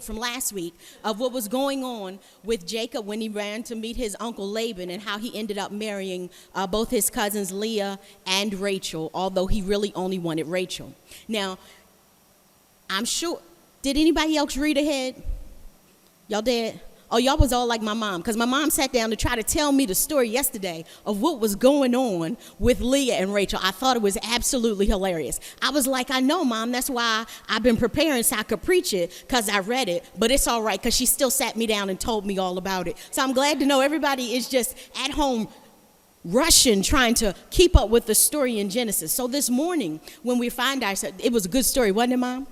from last week of what was going on with Jacob when he ran to meet his uncle Laban and how he ended up marrying both his cousins Leah and Rachel, although he really only wanted Rachel. Now, I'm sure, did anybody else read ahead? Y'all did? Oh, y'all was all like my mom, because my mom sat down to try to tell me the story yesterday of what was going on with Leah and Rachel. I thought it was absolutely hilarious. I was like, I know, Mom, that's why I've been preparing so I could preach it, because I read it, but it's all right, because she still sat me down and told me all about it. So I'm glad to know everybody is just at home rushing, trying to keep up with the story in Genesis. So this morning, when we find ourselves, it was a good story, wasn't it, Mom?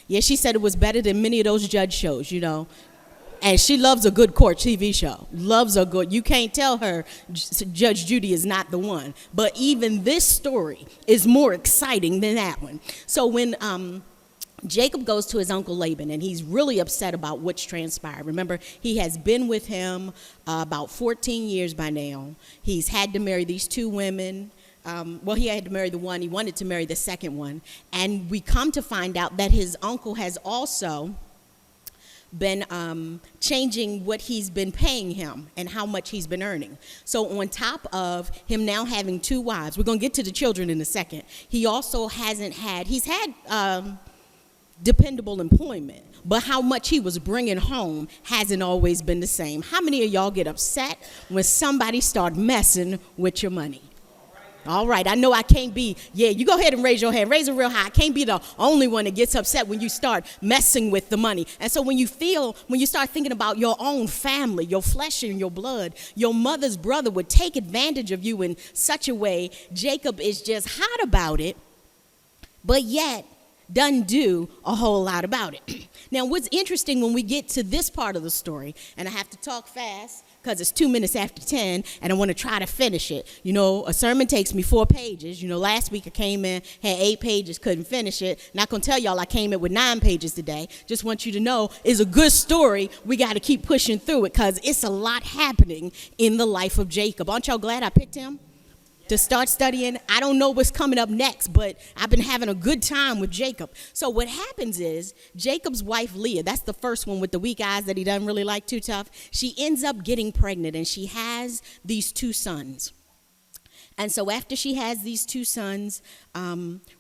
Yeah, she said it was better than many of those judge shows, you know. And she loves a good court TV show. Loves a good, you can't tell her Judge Judy is not the one. But even this story is more exciting than that one. So when Jacob goes to his uncle Laban, and he's really upset about what's transpired. Remember, he has been with him about 14 years by now. He's had to marry these two women. Well, he had to marry the one. He wanted to marry the second one. And we come to find out that his uncle has also been changing what he's been paying him and how much he's been earning. So on top of him now having two wives, we're going to get to the children in a second, he also he's had dependable employment, but how much he was bringing home hasn't always been the same. How many of y'all get upset when somebody start messing with your money? All right, I know I can't be, you go ahead and raise your hand. Raise it real high. I can't be the only one that gets upset when you start messing with the money. And so when you start thinking about your own family, your flesh and your blood, your mother's brother would take advantage of you in such a way, Jacob is just hot about it, but yet doesn't do a whole lot about it. Now, what's interesting when we get to this part of the story, and I have to talk fast, because it's 2 minutes after 10, and I want to try to finish it. You know, a sermon takes me 4 pages. You know, last week I came in, had 8 pages, couldn't finish it. Not going to tell y'all I came in with 9 pages today. Just want you to know it's a good story. We got to keep pushing through it, because it's a lot happening in the life of Jacob. Aren't y'all glad I picked him to start studying? I don't know what's coming up next, but I've been having a good time with Jacob. So what happens is Jacob's wife Leah, that's the first one with the weak eyes that he doesn't really like too tough, she ends up getting pregnant, and she has these 2 sons. And so after she has these 2 sons,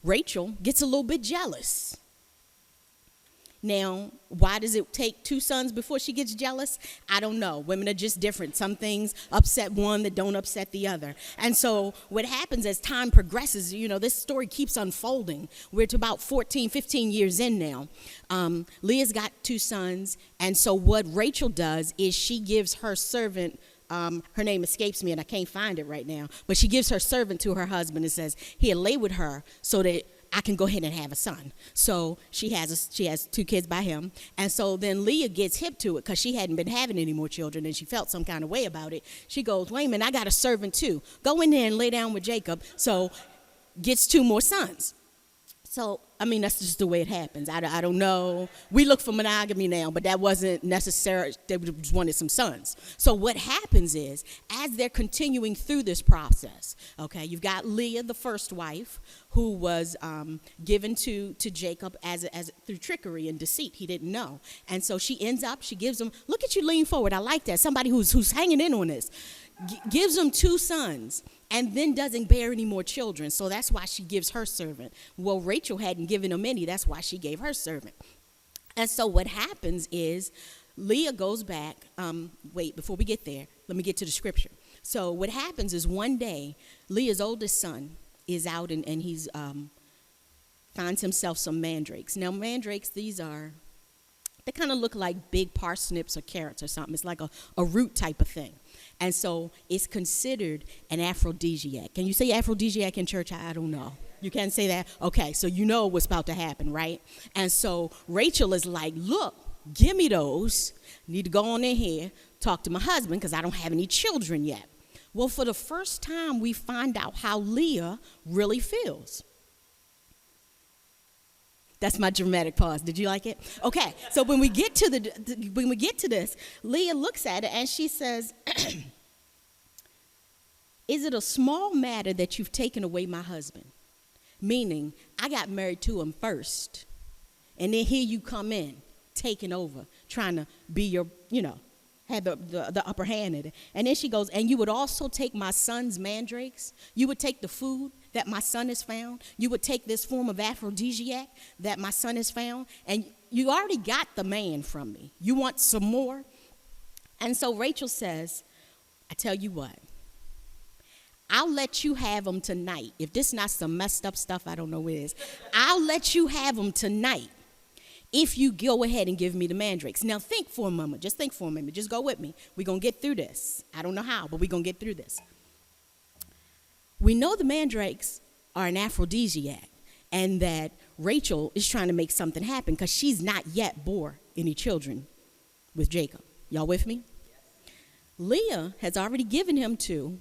Rachel gets a little bit jealous. Now, why does it take 2 sons before she gets jealous? I don't know. Women are just different. Some things upset one that don't upset the other. And so what happens as time progresses, you know, this story keeps unfolding. We're to about 14, 15 years in now. Leah's got 2 sons. And so what Rachel does is she gives her servant, her name escapes me and I can't find it right now, but she gives her servant to her husband and says, here, lay with her so that I can go ahead and have a son. So she has 2 kids by him. And so then Leah gets hip to it because she hadn't been having any more children and she felt some kind of way about it. She goes, wait a minute, I got a servant too. Go in there and lay down with Jacob. So gets 2 more sons. So, I mean, that's just the way it happens. I don't know. We look for monogamy now, but that wasn't necessary. They just wanted some sons. So what happens is, as they're continuing through this process, okay, you've got Leah, the first wife, who was given to Jacob as through trickery and deceit. He didn't know. And so she ends up, she gives him, look at you lean forward. I like that. Somebody who's hanging in on this. Gives him 2 sons. And then doesn't bear any more children. So that's why she gives her servant. Well, Rachel hadn't given him any. That's why she gave her servant. And so what happens is Leah goes back. Wait, before we get there, let me get to the scripture. So what happens is one day, Leah's oldest son is out and he's finds himself some mandrakes. Now, mandrakes, they kind of look like big parsnips or carrots or something. It's like a root type of thing. And so it's considered an aphrodisiac. Can you say aphrodisiac in church? I don't know. You can't say that? Okay, so you know what's about to happen, right? And so Rachel is like, look, give me those. Need to go on in here, talk to my husband because I don't have any children yet. Well, for the first time, we find out how Leah really feels. That's my dramatic pause. Did you like it? Okay. So when we get to this, Leah looks at it and she says, "Is it a small matter that you've taken away my husband?" Meaning, I got married to him first, and then here you come in taking over, trying to be your, had the upper hand in it. And then she goes, and you would also take my son's mandrakes. You would take the food that my son has found. You would take this form of aphrodisiac that my son has found. And you already got the man from me. You want some more? And so Rachel says, I tell you what, I'll let you have them tonight. If this not some messed up stuff, I don't know what it is. I'll let you have them tonight if you go ahead and give me the mandrakes. Now think for a moment. Just think for a minute. Just go with me. We're going to get through this. I don't know how, but we're going to get through this. We know the mandrakes are an aphrodisiac and that Rachel is trying to make something happen because she's not yet bore any children with Jacob. Y'all with me? Leah has already given him to,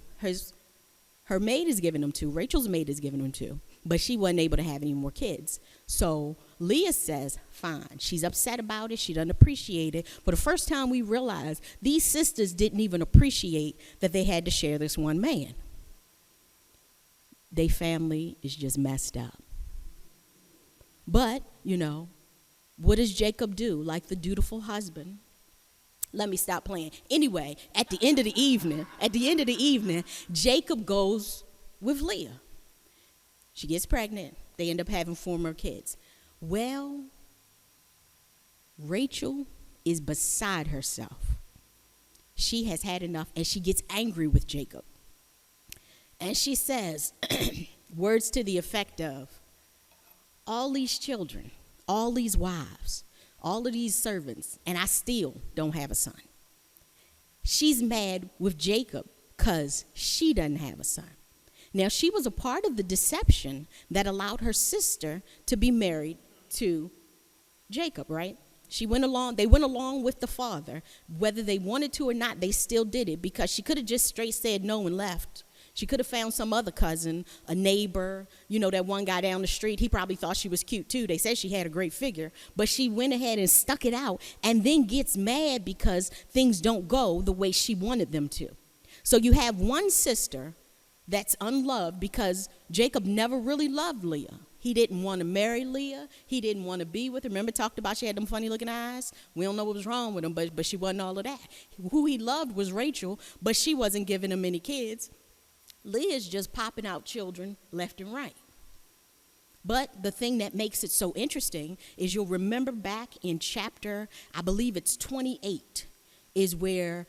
her maid has given him to, Rachel's maid has given him to, but she wasn't able to have any more kids. So Leah says, fine. She's upset about it. She doesn't appreciate it. For the first time we realize these sisters didn't even appreciate that they had to share this one man. Their family is just messed up. But, what does Jacob do? Like the dutiful husband. Let me stop playing. Anyway, at the end of the evening, Jacob goes with Leah. She gets pregnant. They end up having 4 more kids. Well, Rachel is beside herself. She has had enough, and she gets angry with Jacob. And she says, words to the effect of, all these children, all these wives, all of these servants, and I still don't have a son. She's mad with Jacob because she doesn't have a son. Now, she was a part of the deception that allowed her sister to be married to Jacob, right? They went along with the father. Whether they wanted to or not, they still did it because she could have just straight said no and left. She could have found some other cousin, a neighbor, that one guy down the street. He probably thought she was cute too. They said she had a great figure, but she went ahead and stuck it out and then gets mad because things don't go the way she wanted them to. So you have one sister that's unloved because Jacob never really loved Leah. He didn't want to marry Leah. He didn't want to be with her. Remember, talked about she had them funny looking eyes? We don't know what was wrong with him, but she wasn't all of that. Who he loved was Rachel, but she wasn't giving him any kids. Leah's just popping out children left and right. But the thing that makes it so interesting is you'll remember back in chapter, I believe it's 28, is where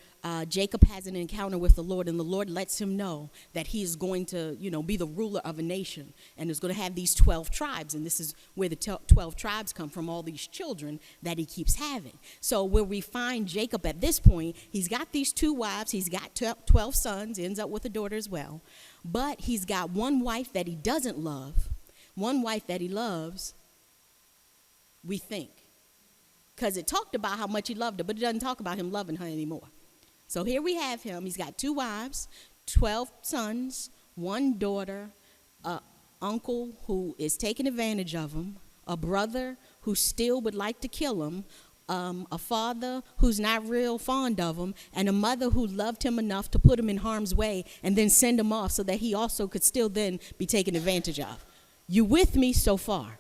Jacob has an encounter with the Lord, and the Lord lets him know that he is going to, be the ruler of a nation, and is going to have these 12 tribes, and this is where the 12 tribes come from, all these children that he keeps having. So where we find Jacob at this point, he's got these 2 wives, he's got 12 sons, ends up with a daughter as well, but he's got one wife that he doesn't love, one wife that he loves, we think. Because it talked about how much he loved her, but it doesn't talk about him loving her anymore. So here we have him. He's got 2 wives, 12 sons, 1 daughter, an uncle who is taking advantage of him, a brother who still would like to kill him, a father who's not real fond of him, and a mother who loved him enough to put him in harm's way and then send him off so that he also could still then be taken advantage of. You with me so far?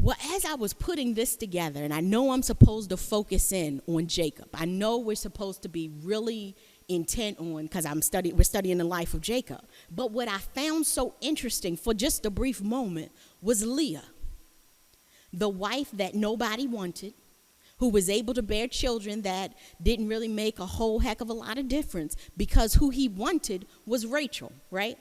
Well, as I was putting this together, and I know I'm supposed to focus in on Jacob. I know we're supposed to be really intent on, because we're studying the life of Jacob. But what I found so interesting for just a brief moment was Leah, the wife that nobody wanted, who was able to bear children that didn't really make a whole heck of a lot of difference because who he wanted was Rachel, right?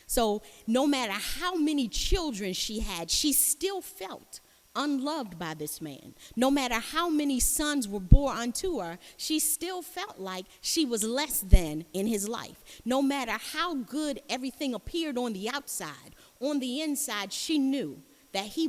So no matter how many children she had, she still felt unloved by this man. No matter how many sons were born unto her, she still felt like she was less than in his life. No matter how good everything appeared on the outside, on the inside, she knew that she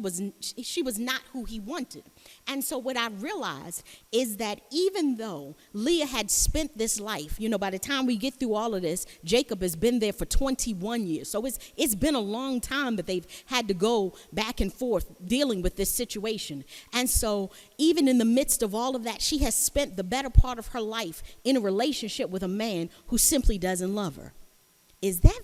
was not who he wanted. And so what I realized is that even though Leah had spent this life, by the time we get through all of this, Jacob has been there for 21 years. So it's been a long time that they've had to go back and forth dealing with this situation. And so even in the midst of all of that, she has spent the better part of her life in a relationship with a man who simply doesn't love her. Is that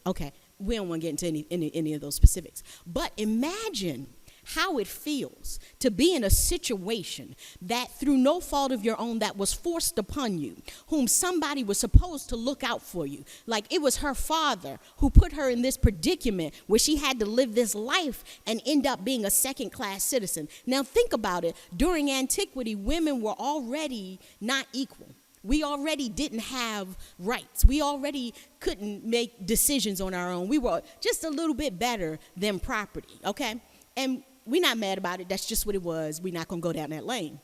okay? We don't want to get into any of those specifics. But imagine how it feels to be in a situation that through no fault of your own that was forced upon you, whom somebody was supposed to look out for you. Like it was her father who put her in this predicament where she had to live this life and end up being a second-class citizen. Now think about it. During antiquity, women were already not equal. We already didn't have rights. We already couldn't make decisions on our own. We were just a little bit better than property, okay? And we're not mad about it. That's just what it was. We're not going to go down that lane.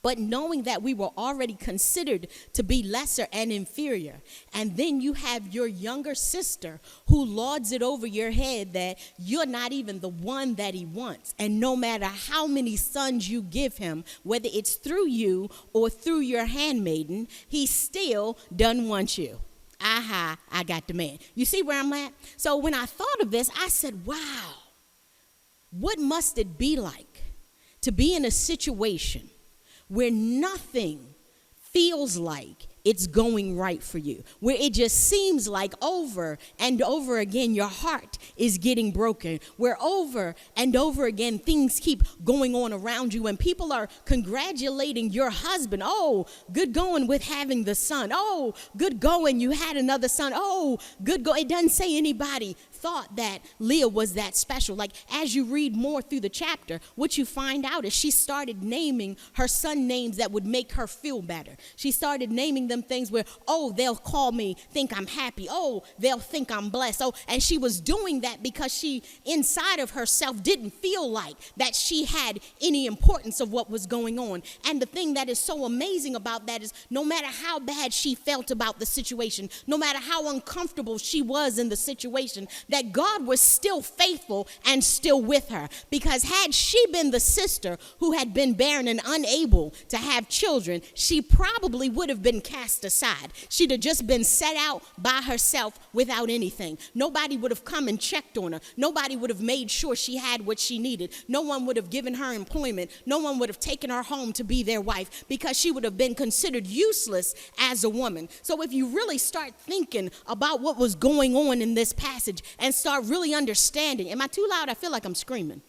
But knowing that we were already considered to be lesser and inferior, and then you have your younger sister who lords it over your head that you're not even the one that he wants. And no matter how many sons you give him, whether it's through you or through your handmaiden, he still doesn't want you. Aha, I got the man. You see where I'm at? So when I thought of this, I said, wow, what must it be like to be in a situation where nothing feels like it's going right for you, where it just seems like over and over again your heart is getting broken, where over and over again things keep going on around you and people are congratulating your husband. Oh, good going with having the son. Oh, good going, you had another son. Oh, good go. It doesn't say anybody thought that Leah was that special. Like as you read more through the chapter, what you find out is she started naming her son names that would make her feel better. She started naming them things where, oh, they'll call me, think I'm happy. Oh, they'll think I'm blessed. Oh, and she was doing that because she inside of herself didn't feel like that she had any importance of what was going on. And the thing that is so amazing about that is no matter how bad she felt about the situation, no matter how uncomfortable she was in the situation, that God was still faithful and still with her. Because had she been the sister who had been barren and unable to have children, she probably would have been cast aside. She'd have just been set out by herself without anything. Nobody would have come and checked on her. Nobody would have made sure she had what she needed. No one would have given her employment. No one would have taken her home to be their wife because she would have been considered useless as a woman. So if you really start thinking about what was going on in this passage and start really understanding, am I too loud? I feel like I'm screaming.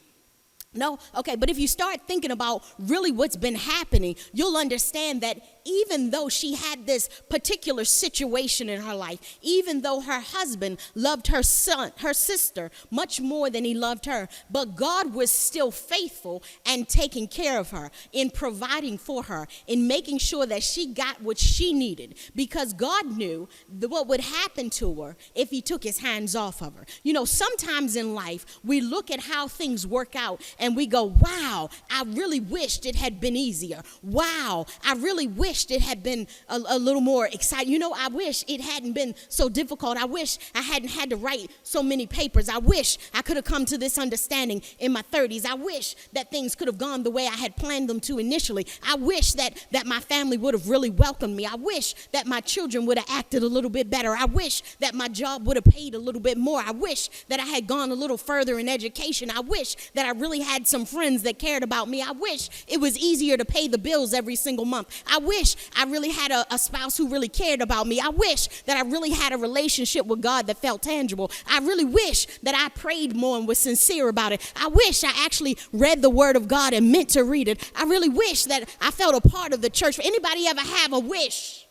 No? Okay, but if you start thinking about really what's been happening, you'll understand that even though she had this particular situation in her life, even though her husband loved her sister much more than he loved her, but God was still faithful and taking care of her, in providing for her, in making sure that she got what she needed, because God knew what would happen to her if he took his hands off of her. You know, sometimes in life, we look at how things work out and we go, wow, I really wished it had been easier. Wow, I really wished it had been a little more exciting. You know, I wish it hadn't been so difficult. I wish I hadn't had to write so many papers. I wish I could have come to this understanding in my 30s. I wish that things could have gone the way I had planned them to initially. I wish that my family would have really welcomed me. I wish that my children would have acted a little bit better. I wish that my job would have paid a little bit more. I wish that I had gone a little further in education. I wish that I really had some friends that cared about me. I wish it was easier to pay the bills every single month. I wish I really had a spouse who really cared about me. I wish that I really had a relationship with God that felt tangible. I really wish that I prayed more and was sincere about it. I wish I actually read the word of God and meant to read it. I really wish that I felt a part of the church. Anybody ever have a wish?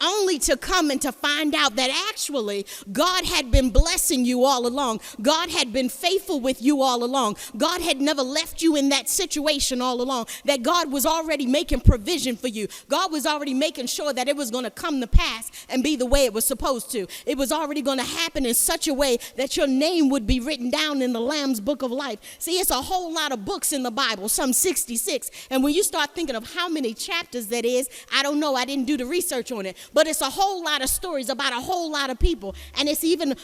Only to come and to find out that actually God had been blessing you all along. God had been faithful with you all along. God had never left you in that situation all along. That God was already making provision for you. God was already making sure that it was going to come to pass and be the way it was supposed to. It was already going to happen in such a way that your name would be written down in the Lamb's Book of Life. See, it's a whole lot of books in the Bible, some 66. And when you start thinking of how many chapters that is, I don't know. I didn't do the research on it. But it's a whole lot of stories about a whole lot of people. And it's even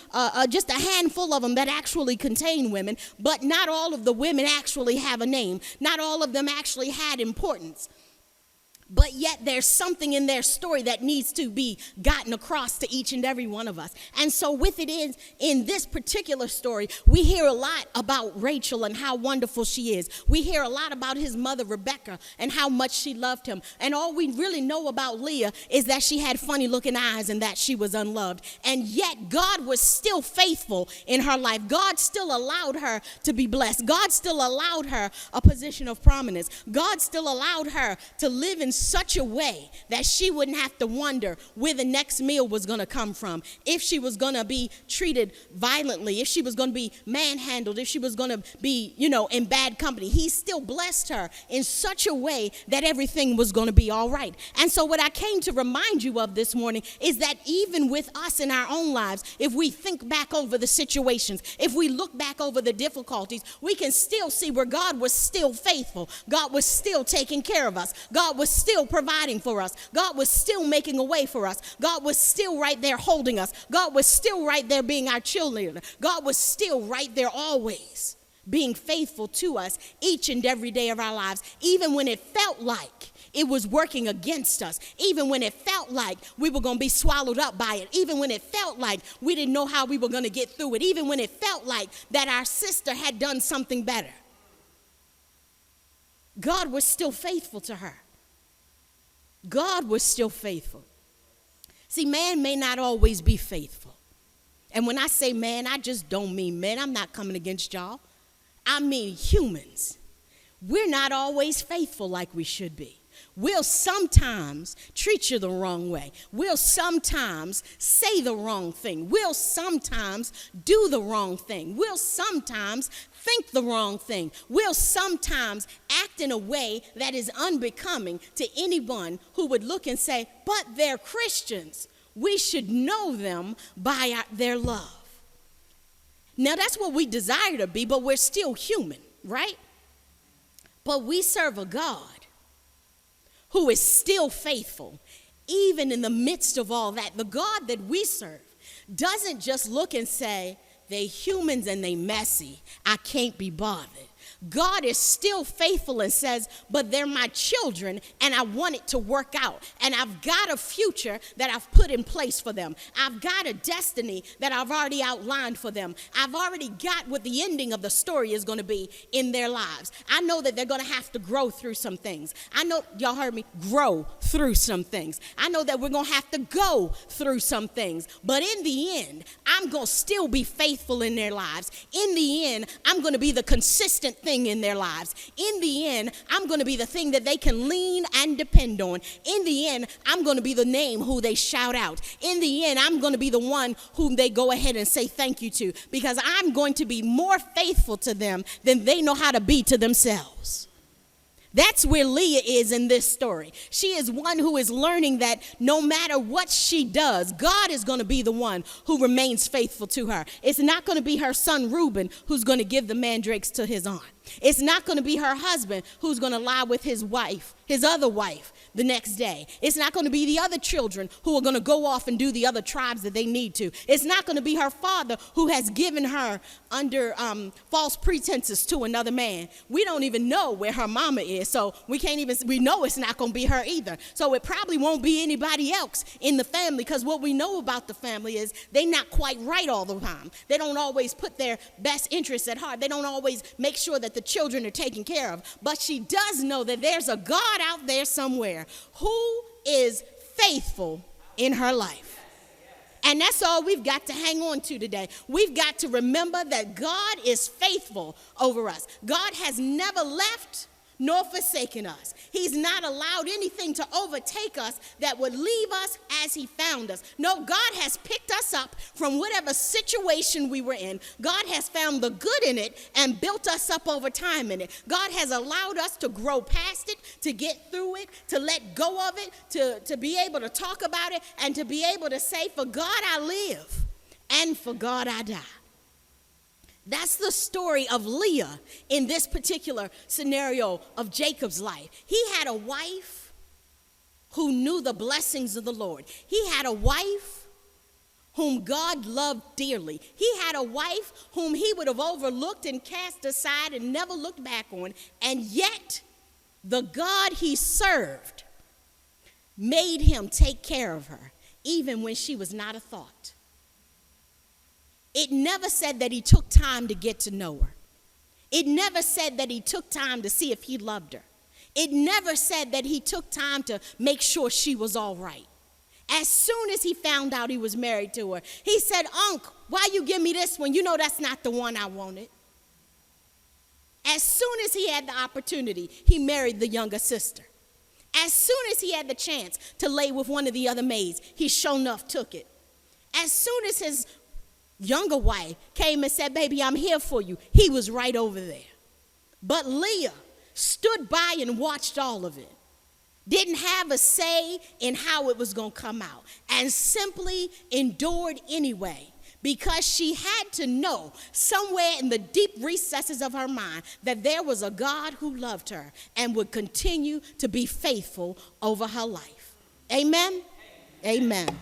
just a handful of them that actually contain women. But not all of the women actually have a name. Not all of them actually had importance. But yet there's something in their story that needs to be gotten across to each and every one of us. And so with it is, in this particular story, we hear a lot about Rachel and how wonderful she is. We hear a lot about his mother, Rebecca, and how much she loved him. And all we really know about Leah is that she had funny looking eyes and that she was unloved. And yet God was still faithful in her life. God still allowed her to be blessed. God still allowed her a position of prominence. God still allowed her to live in such a way that she wouldn't have to wonder where the next meal was going to come from, if she was going to be treated violently, if she was going to be manhandled, if she was going to be, in bad company. He still blessed her in such a way that everything was going to be all right. And so what I came to remind you of this morning is that even with us in our own lives, if we think back over the situations, if we look back over the difficulties, we can still see where God was still faithful. God was still taking care of us. God was still providing for us. God was still making a way for us. God was still right there holding us. God was still right there being our cheerleader. God was still right there always being faithful to us each and every day of our lives, even when it felt like it was working against us, even when it felt like we were going to be swallowed up by it, even when it felt like we didn't know how we were going to get through it, even when it felt like that our sister had done something better. God was still faithful to her. God was still faithful. See, man may not always be faithful. And when I say man, I just don't mean men. I'm not coming against y'all. I mean humans. We're not always faithful like we should be. We'll sometimes treat you the wrong way. We'll sometimes say the wrong thing. We'll sometimes do the wrong thing. We'll sometimes think the wrong thing. We'll sometimes act in a way that is unbecoming to anyone who would look and say, but they're Christians. We should know them by their love. Now, that's what we desire to be, but we're still human, right? But we serve a God who is still faithful, even in the midst of all that. The God that we serve doesn't just look and say, they humans and they messy, I can't be bothered. God is still faithful and says, but they're my children and I want it to work out. And I've got a future that I've put in place for them. I've got a destiny that I've already outlined for them. I've already got what the ending of the story is going to be in their lives. I know that they're going to have to grow through some things. I know, y'all heard me, grow through some things. I know that we're going to have to go through some things. But in the end, I'm going to still be faithful in their lives. In the end, I'm going to be the consistent thing in their lives. In the end, I'm going to be the thing that they can lean and depend on. In the end, I'm going to be the name who they shout out. In the end, I'm going to be the one whom they go ahead and say thank you to, because I'm going to be more faithful to them than they know how to be to themselves. That's where Leah is in this story. She is one who is learning that no matter what she does, God is going to be the one who remains faithful to her. It's not going to be her son Reuben who's going to give the mandrakes to his aunt. It's not going to be her husband who's going to lie with his wife, his other wife, the next day. It's not going to be the other children who are going to go off and do the other tribes that they need to. It's not going to be her father who has given her under false pretenses to another man. We don't even know where her mama is, so we know it's not going to be her either. So it probably won't be anybody else in the family, because what we know about the family is they're not quite right all the time. They don't always put their best interests at heart. They don't always make sure that the children are taken care of. But she does know that there's a God out there somewhere who is faithful in her life. And that's all we've got to hang on to today. We've got to remember that God is faithful over us. God has never left nor forsaken us. He's not allowed anything to overtake us that would leave us as he found us. No, God has picked us up from whatever situation we were in. God has found the good in it and built us up over time in it. God has allowed us to grow past it, to get through it, to let go of it, to be able to talk about it, and to be able to say, for God I live and for God I die. That's the story of Leah in this particular scenario of Jacob's life. He had a wife who knew the blessings of the Lord. He had a wife whom God loved dearly. He had a wife whom he would have overlooked and cast aside and never looked back on. And yet, the God he served made him take care of her, even when she was not a thought. It never said that he took time to get to know her. It never said that he took time to see if he loved her. It never said that he took time to make sure she was all right. As soon as he found out he was married to her, he said, "Unc, why you give me this one? You know that's not the one I wanted." As soon as he had the opportunity, he married the younger sister. As soon as he had the chance to lay with one of the other maids, he sure enough took it. As soon as his younger wife came and said, "Baby, I'm here for you," he was right over there. But Leah stood by and watched all of it, didn't have a say in how it was going to come out, and simply endured anyway, because she had to know somewhere in the deep recesses of her mind that there was a God who loved her and would continue to be faithful over her life. Amen? Amen.